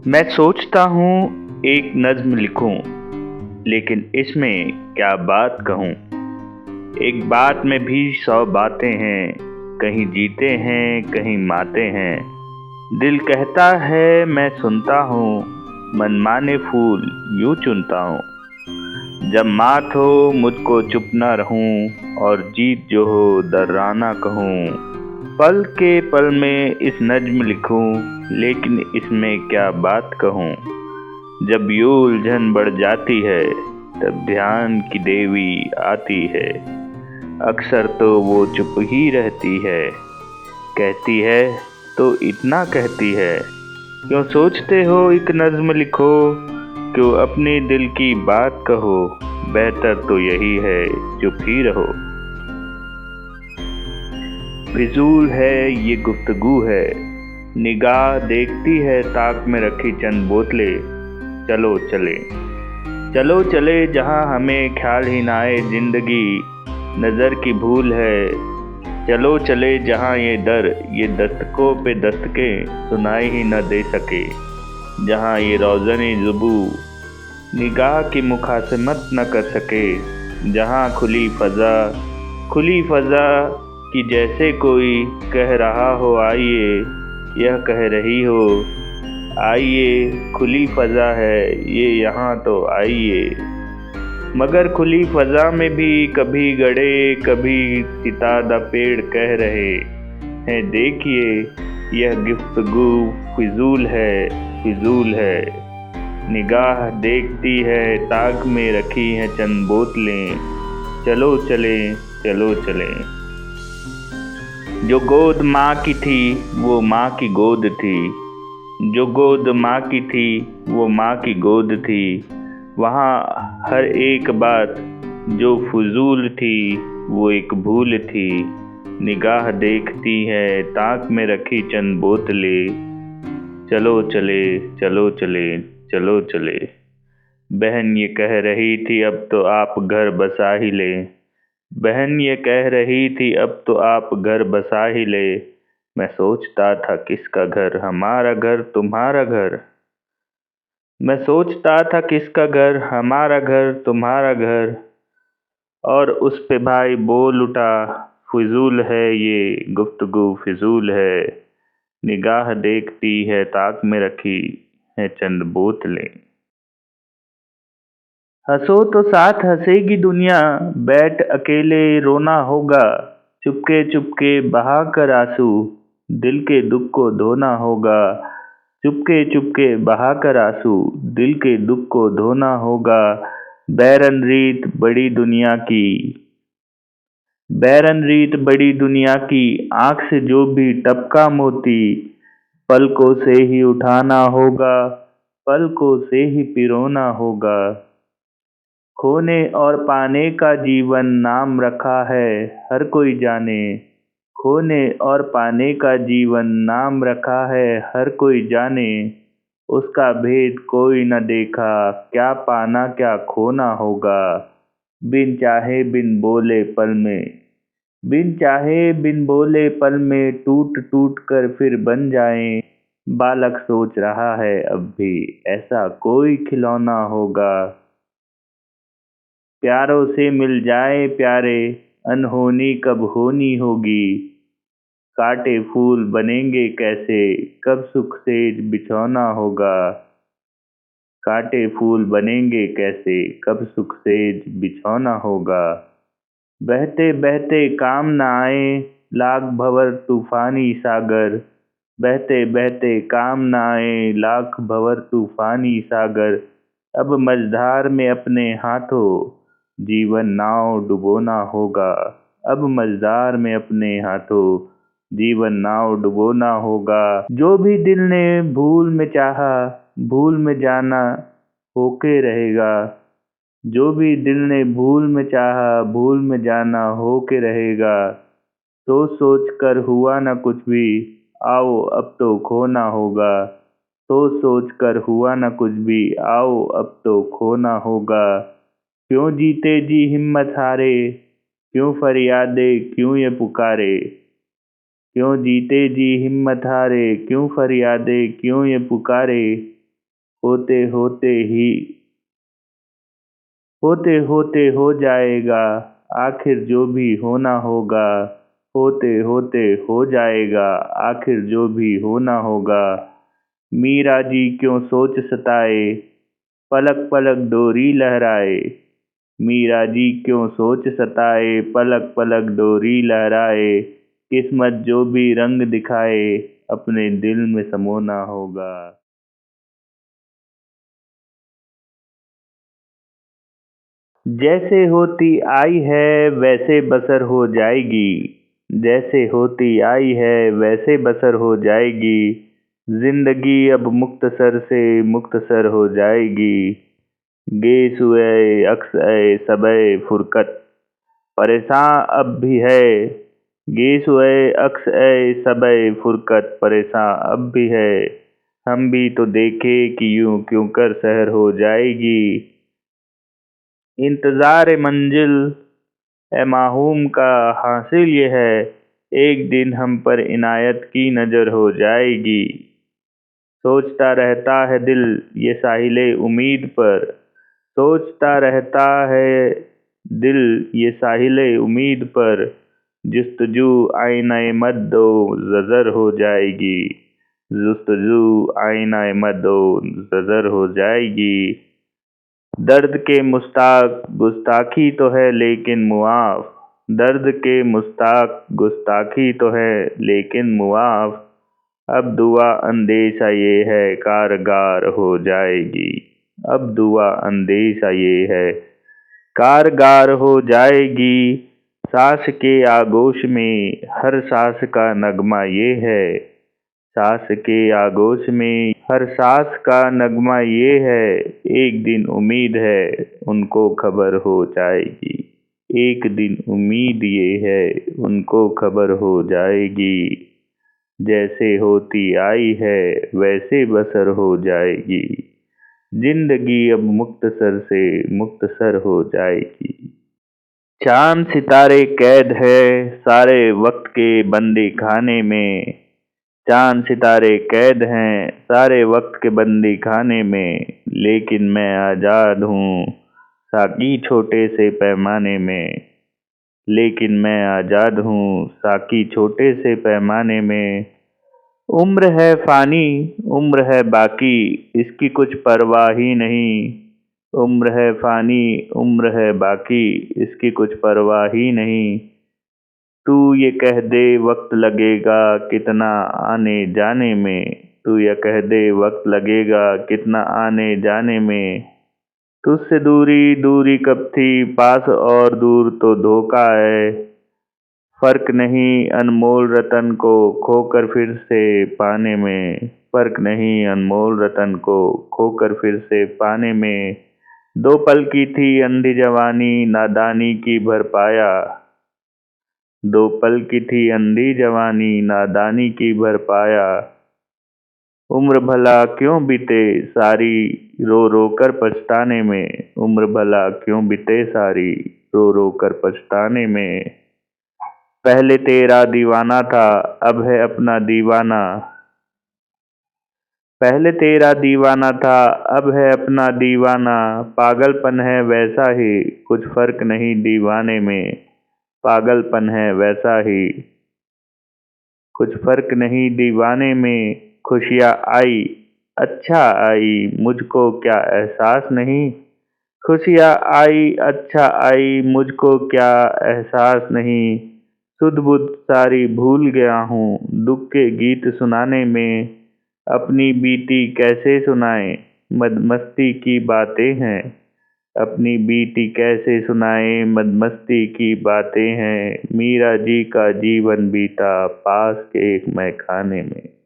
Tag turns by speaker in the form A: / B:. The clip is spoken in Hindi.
A: मैं सोचता हूँ एक नज़्म लिखूं, लेकिन इसमें क्या बात कहूँ। एक बात में भी 100 बातें हैं, कहीं जीते हैं कहीं माते हैं। दिल कहता है मैं सुनता हूँ, मनमाने फूल यूं चुनता हूँ। जब मात हो मुझको चुप न रहूं, और जीत जो हो दर्राना कहूँ। पल के पल में इस नज़्म लिखूं, लेकिन इसमें क्या बात कहूँ। जब यूं उलझन बढ़ जाती है, तब ध्यान की देवी आती है। अक्सर तो वो चुप ही रहती है, कहती है तो इतना कहती है। क्यों सोचते हो एक नज़्म लिखो, क्यों अपने दिल की बात कहो। बेहतर तो यही है चुप ही रहो। फिजूल है ये गुफ्तगू है, निगाह देखती है ताक में रखी चंद बोतलें। चलो चले, चलो चले जहाँ हमें ख्याल ही ना आए जिंदगी नज़र की भूल है। चलो चले जहाँ ये दस्तकों पे दस्तकें सुनाई ही न दे सके। जहाँ ये रोज़ने ज़ुबू निगाह की मुखासमत न कर सके। जहाँ खुली फ़ज़ा कि जैसे कोई कह रहा हो आइए, यह कह रही हो आइए। खुली फ़ज़ा है ये यहाँ तो आइए। मगर खुली फ़ज़ा में भी कभी गड़े कभी सितादा पेड़ कह रहे हैं देखिए, यह गुफ्तगू फिजूल है। निगाह देखती है ताक में रखी हैं चंद बोतलें। चलो चले, चलो चले। जो गोद माँ की थी वो माँ की गोद थी। जो गोद माँ की थी वो माँ की गोद थी। वहाँ हर एक बात जो फजूल थी वो एक भूल थी। निगाह देखती है ताक में रखी चंद बोतलें। चलो चले, चलो चले, चलो चले। बहन ये कह रही थी अब तो आप घर बसा ही ले। बहन ये कह रही थी अब तो आप घर बसा ही ले। मैं सोचता था किसका घर, हमारा घर तुम्हारा घर। मैं सोचता था किसका घर, हमारा घर तुम्हारा घर। और उस पे भाई बोल उठा, फिजूल है ये गुफ्तगू फिजूल है। निगाह देखती है ताक में रखी है चंद बोतलें। हंसो तो साथ हंसेगी दुनिया, बैठ अकेले रोना होगा। चुपके चुपके बहा कर आंसू, दिल के दुख को धोना होगा। चुपके चुपके बहा कर आंसू, दिल के दुख को धोना होगा। बैरन रीत बड़ी दुनिया की, बैरन रीत बड़ी दुनिया की। आंख से जो भी टपका मोती, पलकों से ही उठाना होगा, पलकों से ही पिरोना होगा। खोने और पाने का जीवन नाम रखा है हर कोई जाने। खोने और पाने का जीवन नाम रखा है हर कोई जाने। उसका भेद कोई न देखा, क्या पाना क्या खोना होगा। बिन चाहे बिन बोले पल में, बिन चाहे बिन बोले पल में टूट टूट कर फिर बन जाएं। बालक सोच रहा है अब भी ऐसा कोई खिलौना होगा। प्यारों से मिल जाए प्यारे, अनहोनी कब होनी होगी। कांटे फूल बनेंगे कैसे, कब सुख सेज बिछौना होगा। कांटे फूल बनेंगे कैसे, कब सुख सेज बिछौना होगा। बहते बहते काम न आए लाख भंवर तूफानी सागर। बहते बहते काम न आए लाख भंवर तूफानी सागर। अब मझधार में अपने हाथों जीवन नाव डुबोना होगा। अब मझधार में अपने हाथों जीवन नाव डुबोना होगा। जो भी दिल ने भूल में चाहा, भूल में जाना होके रहेगा। जो भी दिल ने भूल में चाहा, भूल में जाना होके रहेगा। सोच सोच कर हुआ न कुछ भी, आओ अब तो खोना होगा। सोच सोच कर हुआ न कुछ भी, आओ अब तो खोना होगा। क्यों जीते जी हिम्मत हारे, क्यों फरियादे क्यों ये पुकारे। क्यों जीते जी हिम्मत हारे, क्यों फरियादे क्यों ये पुकारे। होते होते हो जाएगा, आखिर जो भी होना होगा। होते होते हो जाएगा, आखिर जो भी होना होगा। मीरा जी क्यों सोच सताए, पलक पलक डोरी लहराए। मीरा जी क्यों सोच सताए, पलक पलक डोरी लहराए। किस्मत जो भी रंग दिखाए, अपने दिल में समोना होगा। जैसे होती आई है वैसे बसर हो जाएगी। जैसे होती आई है वैसे बसर हो जाएगी। जिंदगी अब मुख्तसर से मुख्तसर हो जाएगी। गे सुए अक्स ए सबे फुरकत, परेशान अब भी है। गे सुए अक्स ए सबे फुरकत, परेशान अब भी है। हम भी तो देखे कि यूं क्यों कर सहर हो जाएगी। इंतजार मंजिल ए माहूम का हासिल ये है, एक दिन हम पर इनायत की नजर हो जाएगी। सोचता रहता है दिल ये साहिले उम्मीद पर। सोचता रहता है दिल ये साहिले उम्मीद पर। जुस्तजू आईनाए मद्दो नजर हो जाएगी। जुस्तजू आईनाए मद्दो नजर हो जाएगी। दर्द के मुस्ताक गुस्ताखी तो है लेकिन मुआफ। दर्द के मुस्ताक गुस्ताखी तो है लेकिन मुआफ। अब दुआ अंदेशा ये है कारगर हो जाएगी। अब दुआ अंदेशा ये है कारगर हो जाएगी। सांस के आगोश में हर सांस का नगमा ये है। सांस के आगोश में हर सांस का नगमा ये है। एक दिन उम्मीद है उनको खबर हो जाएगी। एक दिन उम्मीद ये है उनको खबर हो जाएगी। जैसे होती आई है वैसे बसर हो जाएगी। जिंदगी अब मुख्तसर से मुख्तसर हो जाएगी। चांद सितारे कैद है सारे वक्त के बंदी खाने में। चांद सितारे कैद हैं सारे वक्त के बंदी खाने में। लेकिन मैं आज़ाद हूँ साकी छोटे से पैमाने में। लेकिन मैं आज़ाद हूँ साकी छोटे से पैमाने में। उम्र है फ़ानी उम्र है बाकी, इसकी कुछ परवाह ही नहीं। उम्र है फ़ानी उम्र है बाकी, इसकी कुछ परवाह ही नहीं। तू ये कह दे वक्त लगेगा कितना आने जाने में। तू ये कह दे वक्त लगेगा कितना आने जाने में। तुझसे दूरी दूरी कब थी पास और दूर तो धोखा है। फर्क नहीं अनमोल रतन को खोकर फिर से पाने में। फर्क नहीं अनमोल रतन को खोकर फिर से पाने में। दो पल की थी अंधी जवानी नादानी की भर पाया। दो पल की थी अंधी जवानी नादानी की भर पाया। उम्र भला क्यों बीते सारी रो रो कर पछताने में। उम्र भला क्यों बीते सारी रो रो कर पछताने में। पहले तेरा दीवाना था अब है अपना दीवाना। पहले तेरा दीवाना था अब है अपना दीवाना। पागलपन है वैसा ही कुछ फर्क नहीं दीवाने में। पागलपन है वैसा ही कुछ फर्क नहीं दीवाने में। खुशियाँ आई अच्छा आई मुझको क्या एहसास नहीं। खुशियाँ आई अच्छा आई मुझको क्या एहसास नहीं। सुध बुध सारी भूल गया हूँ दुख के गीत सुनाने में। अपनी बीती कैसे सुनाए मदमस्ती की बातें हैं। अपनी बीती कैसे सुनाए मदमस्ती की बातें हैं। मीरा जी का जीवन बीता पास के एक मैखाने में।